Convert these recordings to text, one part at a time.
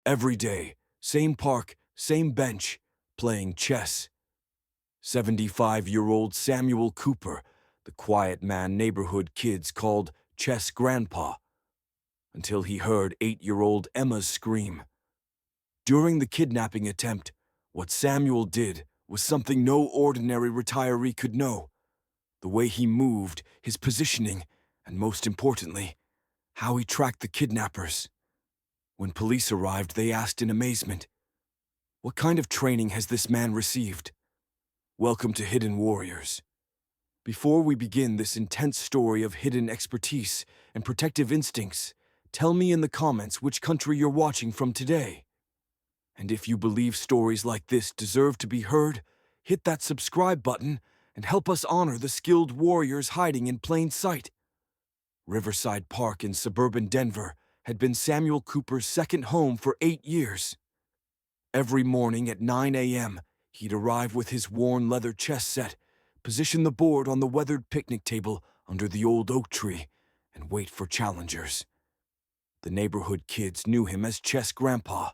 Every day, same park, same bench, playing chess. 75-year-old Samuel Cooper, the quiet man neighborhood kids called Chess Grandpa, until he heard 8-year-old Emma's scream. During the kidnapping attempt, what Samuel did was something no ordinary retiree could know. The way he moved, his positioning, and most importantly, how he tracked the kidnappers. When police arrived, they asked in amazement, "What kind of training has this man received?" Welcome to Hidden Warriors. Before we begin this intense story of hidden expertise and protective instincts, tell me in the comments which country you're watching from today. And if you believe stories like this deserve to be heard, hit that subscribe button and help us honor the skilled warriors hiding in plain sight. Riverside Park in suburban Denver had been Samuel Cooper's second home for 8 years. Every morning at 9 a.m., he'd arrive with his worn leather chess set, position the board on the weathered picnic table under the old oak tree, and wait for challengers. The neighborhood kids knew him as Chess Grandpa,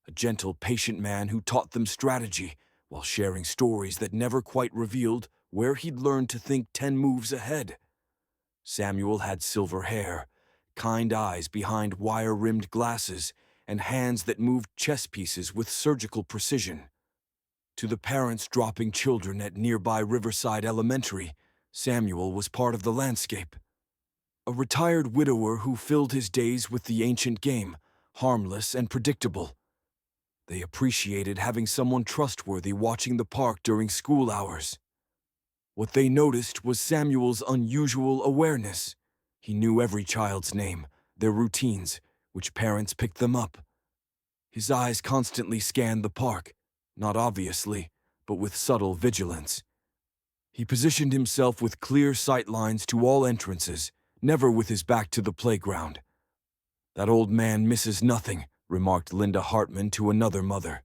a gentle, patient man who taught them strategy while sharing stories that never quite revealed where he'd learned to think 10 moves ahead. Samuel had silver hair, kind eyes behind wire-rimmed glasses, and hands that moved chess pieces with surgical precision. To the parents dropping children at nearby Riverside Elementary, Samuel was part of the landscape. A retired widower who filled his days with the ancient game, harmless and predictable. They appreciated having someone trustworthy watching the park during school hours. What they noticed was Samuel's unusual awareness. He knew every child's name, their routines, which parents picked them up. His eyes constantly scanned the park, not obviously, but with subtle vigilance. He positioned himself with clear sight lines to all entrances, never with his back to the playground. "That old man misses nothing," remarked Linda Hartman to another mother.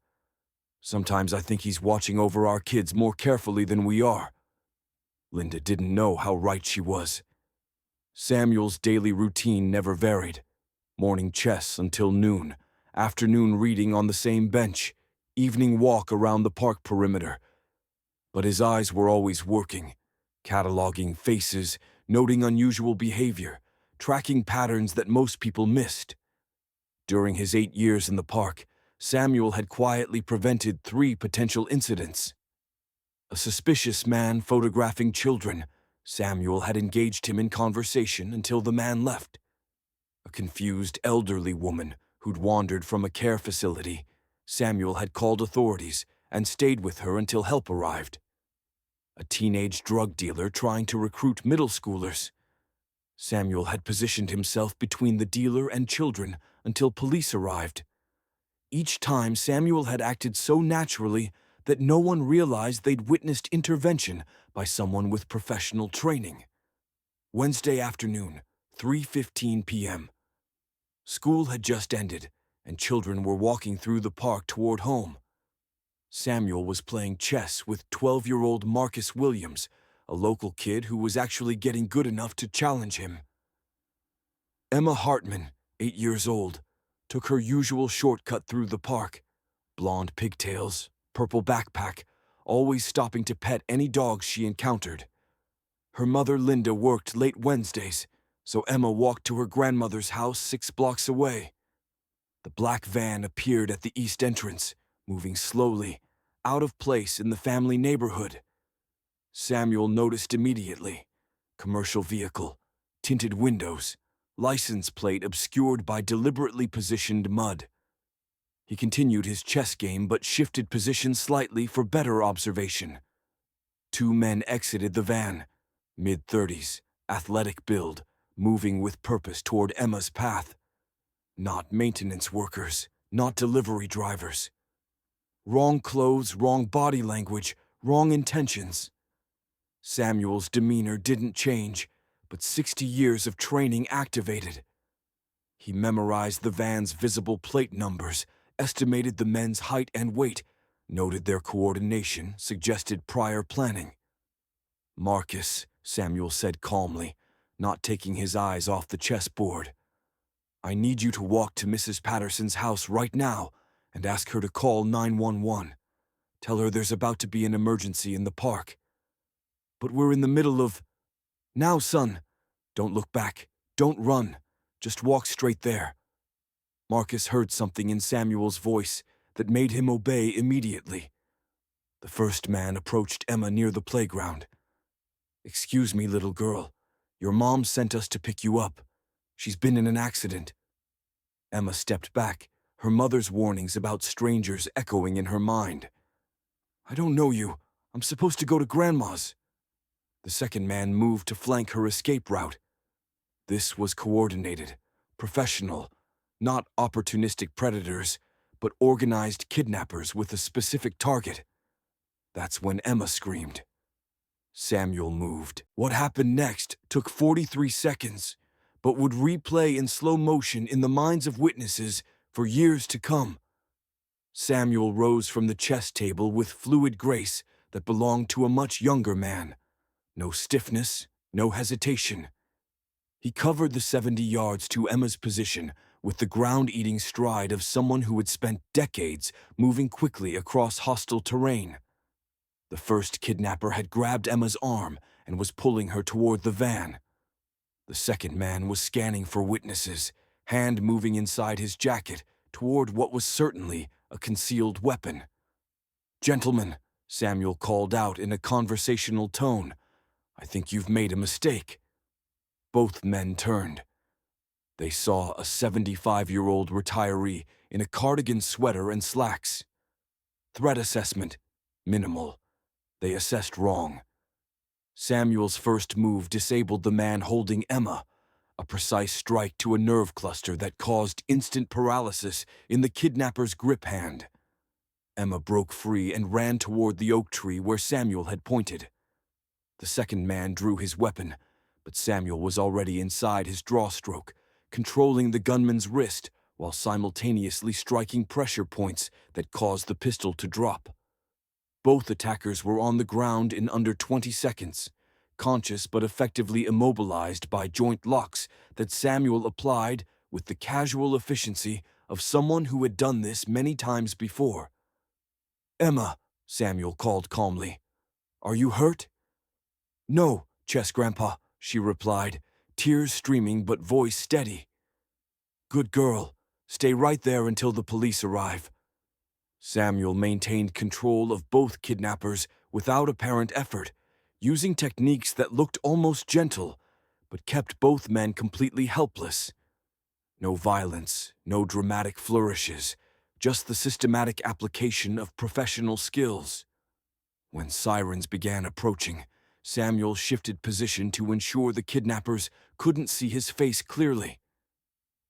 "Sometimes I think he's watching over our kids more carefully than we are." Linda didn't know how right she was. Samuel's daily routine never varied. Morning chess until noon, afternoon reading on the same bench, evening walk around the park perimeter. But his eyes were always working, cataloging faces, noting unusual behavior, tracking patterns that most people missed. During his 8 years in the park, Samuel had quietly prevented 3 potential incidents. A suspicious man photographing children. Samuel had engaged him in conversation until the man left. A confused elderly woman who'd wandered from a care facility. Samuel had called authorities and stayed with her until help arrived. A teenage drug dealer trying to recruit middle schoolers. Samuel had positioned himself between the dealer and children until police arrived. Each time, Samuel had acted so naturally that no one realized they'd witnessed intervention by someone with professional training. Wednesday afternoon, 3:15 p.m. School had just ended, and children were walking through the park toward home. Samuel was playing chess with 12-year-old Marcus Williams, a local kid who was actually getting good enough to challenge him. Emma Hartman, 8 years old, took her usual shortcut through the park. Blonde pigtails, purple backpack, always stopping to pet any dogs she encountered. Her mother Linda worked late Wednesdays, so Emma walked to her grandmother's house 6 blocks away. The black van appeared at the east entrance, moving slowly, out of place in the family neighborhood. Samuel noticed immediately. Commercial vehicle, tinted windows, license plate obscured by deliberately positioned mud. He continued his chess game but shifted position slightly for better observation. 2 men exited the van, mid-30s, athletic build, moving with purpose toward Emma's path. Not maintenance workers, not delivery drivers. Wrong clothes, wrong body language, wrong intentions. Samuel's demeanor didn't change, but 60 years of training activated. He memorized the van's visible plate numbers, estimated the men's height and weight, noted their coordination, suggested prior planning. "Marcus," Samuel said calmly, not taking his eyes off the chessboard. I need you to walk to Mrs. Patterson's house right now and ask her to call 911. Tell her there's about to be an emergency in the park. But we're in the middle of... Now, son. Don't look back. Don't run. Just walk straight there. Marcus heard something in Samuel's voice that made him obey immediately. The first man approached Emma near the playground. "Excuse me, little girl. Your mom sent us to pick you up. She's been in an accident." Emma stepped back, her mother's warnings about strangers echoing in her mind. "I don't know you. I'm supposed to go to Grandma's." The second man moved to flank her escape route. This was coordinated, professional, not opportunistic predators, but organized kidnappers with a specific target. That's when Emma screamed. Samuel moved. What happened next took 43 seconds, but would replay in slow motion in the minds of witnesses for years to come. Samuel rose from the chess table with fluid grace that belonged to a much younger man. No stiffness, no hesitation. He covered the 70 yards to Emma's position with the ground-eating stride of someone who had spent decades moving quickly across hostile terrain. The first kidnapper had grabbed Emma's arm and was pulling her toward the van. The second man was scanning for witnesses, hand moving inside his jacket toward what was certainly a concealed weapon. "Gentlemen," Samuel called out in a conversational tone, "I think you've made a mistake." Both men turned. They saw a 75-year-old retiree in a cardigan sweater and slacks. Threat assessment, minimal. They assessed wrong. Samuel's first move disabled the man holding Emma, a precise strike to a nerve cluster that caused instant paralysis in the kidnapper's grip hand. Emma broke free and ran toward the oak tree where Samuel had pointed. The second man drew his weapon, but Samuel was already inside his drawstroke, controlling the gunman's wrist while simultaneously striking pressure points that caused the pistol to drop. Both attackers were on the ground in under 20 seconds, conscious but effectively immobilized by joint locks that Samuel applied with the casual efficiency of someone who had done this many times before. "Emma," Samuel called calmly, "are you hurt?" "No, Chess Grandpa," she replied, tears streaming but voice steady. "Good girl. Stay right there until the police arrive." Samuel maintained control of both kidnappers without apparent effort, using techniques that looked almost gentle, but kept both men completely helpless. No violence, no dramatic flourishes, just the systematic application of professional skills. When sirens began approaching, Samuel shifted position to ensure the kidnappers couldn't see his face clearly.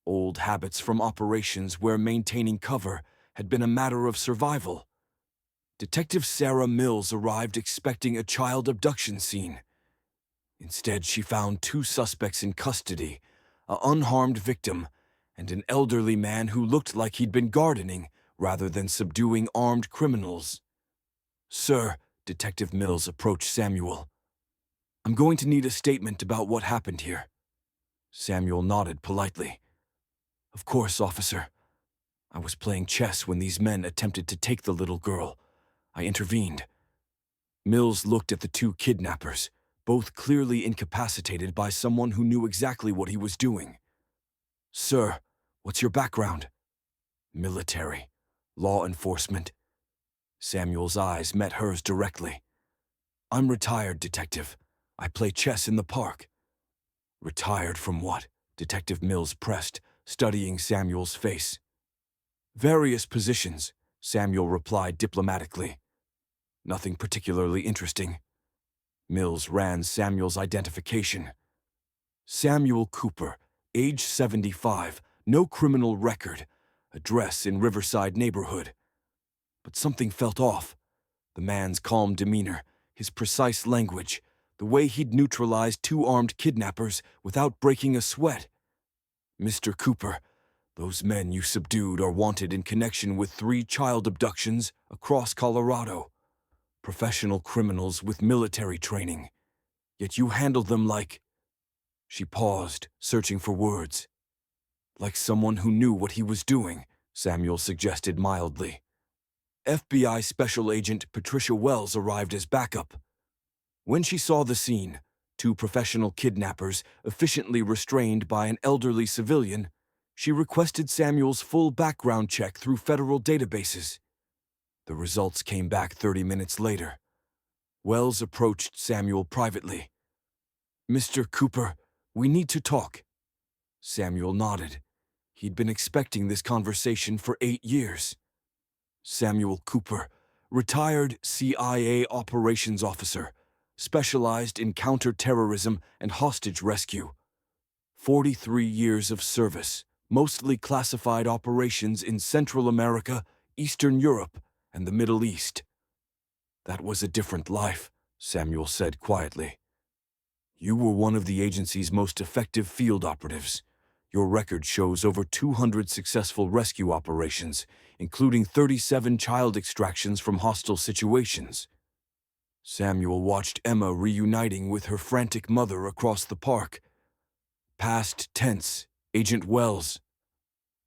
Old habits from operations where maintaining cover had been a matter of survival. Detective Sarah Mills arrived expecting a child abduction scene. Instead, she found two suspects in custody, an unharmed victim and an elderly man who looked like he'd been gardening rather than subduing armed criminals. "Sir," Detective Mills approached Samuel, "I'm going to need a statement about what happened here." Samuel nodded politely. "Of course, officer. I was playing chess when these men attempted to take the little girl. I intervened." Mills looked at the two kidnappers, both clearly incapacitated by someone who knew exactly what he was doing. "Sir, what's your background?" "Military. Law enforcement." Samuel's eyes met hers directly. "I'm retired, Detective. I play chess in the park." "Retired from what?" Detective Mills pressed, studying Samuel's face. "Various positions," Samuel replied diplomatically. "Nothing particularly interesting." Mills ran Samuel's identification. Samuel Cooper, age 75, no criminal record, address in Riverside neighborhood. But something felt off. The man's calm demeanor, his precise language, the way he'd neutralized two armed kidnappers without breaking a sweat. "Mr. Cooper, those men you subdued are wanted in connection with 3 child abductions across Colorado. Professional criminals with military training. Yet you handled them like..." She paused, searching for words. Like someone who knew what he was doing, Samuel suggested mildly. FBI Special Agent Patricia Wells arrived as backup. When she saw the scene, two professional kidnappers efficiently restrained by an elderly civilian, she requested Samuel's full background check through federal databases. The results came back 30 minutes later. Wells approached Samuel privately. "Mr. Cooper, we need to talk." Samuel nodded. He'd been expecting this conversation for 8 years. Samuel Cooper, retired CIA operations officer, specialized in counterterrorism and hostage rescue. 43 years of service, mostly classified operations in Central America, Eastern Europe, and the Middle East. "That was a different life," Samuel said quietly. "You were one of the agency's most effective field operatives. Your record shows over 200 successful rescue operations, including 37 child extractions from hostile situations." Samuel watched Emma reuniting with her frantic mother across the park. Past tense, Agent Wells.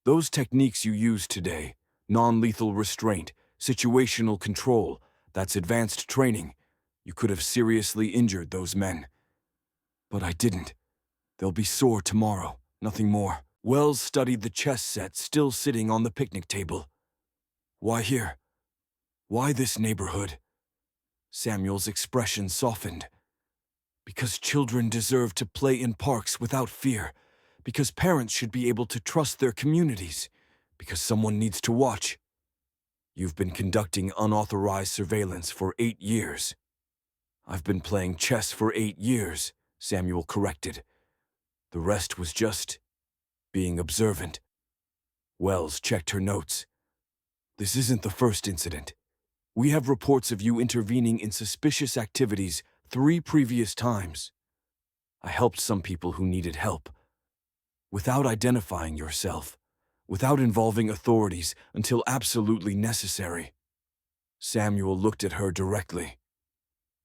"Those techniques you use today, non-lethal restraint, situational control, that's advanced training. You could have seriously injured those men. But I didn't. They'll be sore tomorrow, nothing more." Wells studied the chess set still sitting on the picnic table. "Why here? Why this neighborhood?" Samuel's expression softened. "Because children deserve to play in parks without fear. Because parents should be able to trust their communities. Because someone needs to watch." "You've been conducting unauthorized surveillance for 8 years." "I've been playing chess for 8 years," Samuel corrected. "The rest was just being observant." Wells checked her notes. "This isn't the first incident. We have reports of you intervening in suspicious activities 3 previous times. I helped some people who needed help. Without identifying yourself, without involving authorities until absolutely necessary." Samuel looked at her directly.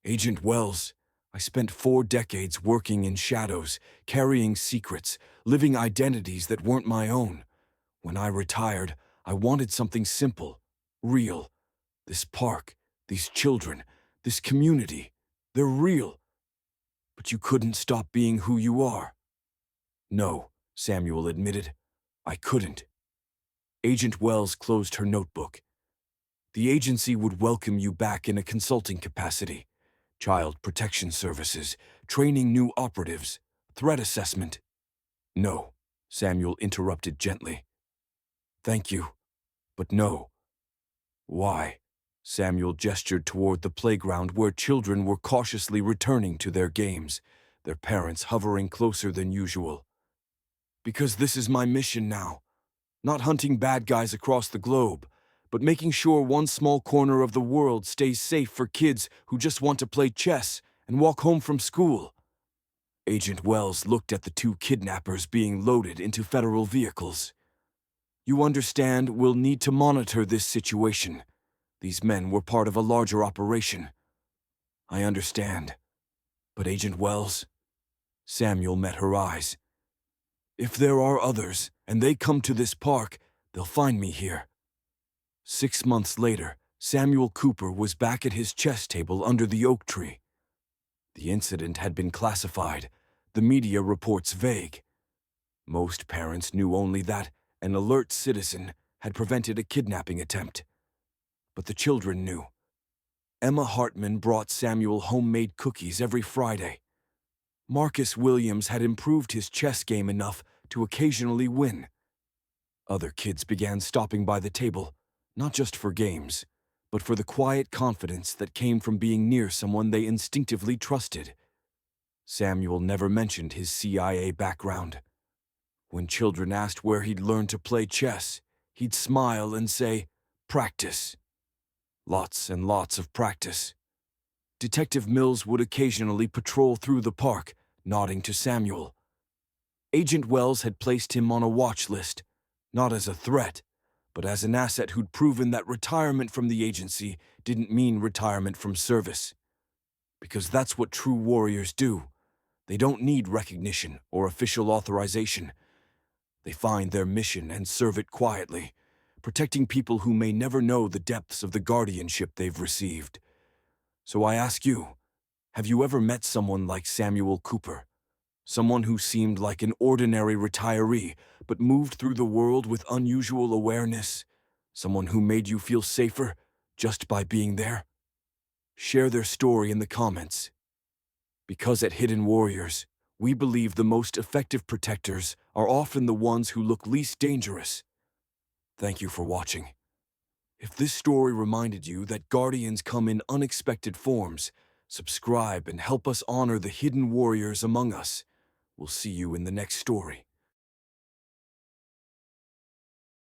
"Agent Wells, I spent 4 decades working in shadows, carrying secrets, living identities that weren't my own. When I retired, I wanted something simple, real. This park, these children, this community, they're real. But you couldn't stop being who you are." "No," Samuel admitted. "I couldn't." Agent Wells closed her notebook. "The agency would welcome you back in a consulting capacity. Child protection services, training new operatives, threat assessment." "No," Samuel interrupted gently. "Thank you, but no." "Why?" Samuel gestured toward the playground where children were cautiously returning to their games, their parents hovering closer than usual. "Because this is my mission now. Not hunting bad guys across the globe, but making sure one small corner of the world stays safe for kids who just want to play chess and walk home from school." Agent Wells looked at the 2 kidnappers being loaded into federal vehicles. "You understand we'll need to monitor this situation. These men were part of a larger operation." "I understand. But Agent Wells?" Samuel met her eyes. "If there are others, and they come to this park, they'll find me here." 6 months later, Samuel Cooper was back at his chess table under the oak tree. The incident had been classified, the media reports vague. Most parents knew only that an alert citizen had prevented a kidnapping attempt. But the children knew. Emma Hartman brought Samuel homemade cookies every Friday. Marcus Williams had improved his chess game enough to occasionally win. Other kids began stopping by the table, not just for games, but for the quiet confidence that came from being near someone they instinctively trusted. Samuel never mentioned his CIA background. When children asked where he'd learned to play chess, he'd smile and say, "Practice." Lots and lots of practice. Detective Mills would occasionally patrol through the park, nodding to Samuel. Agent Wells had placed him on a watch list, not as a threat, but as an asset who'd proven that retirement from the agency didn't mean retirement from service. Because that's what true warriors do. They don't need recognition or official authorization. They find their mission and serve it quietly, protecting people who may never know the depths of the guardianship they've received. So I ask you, have you ever met someone like Samuel Cooper? Someone who seemed like an ordinary retiree, but moved through the world with unusual awareness? Someone who made you feel safer just by being there? Share their story in the comments. Because at Hidden Warriors, we believe the most effective protectors are often the ones who look least dangerous. Thank you for watching. If this story reminded you that guardians come in unexpected forms, subscribe and help us honor the hidden warriors among us. We'll see you in the next story.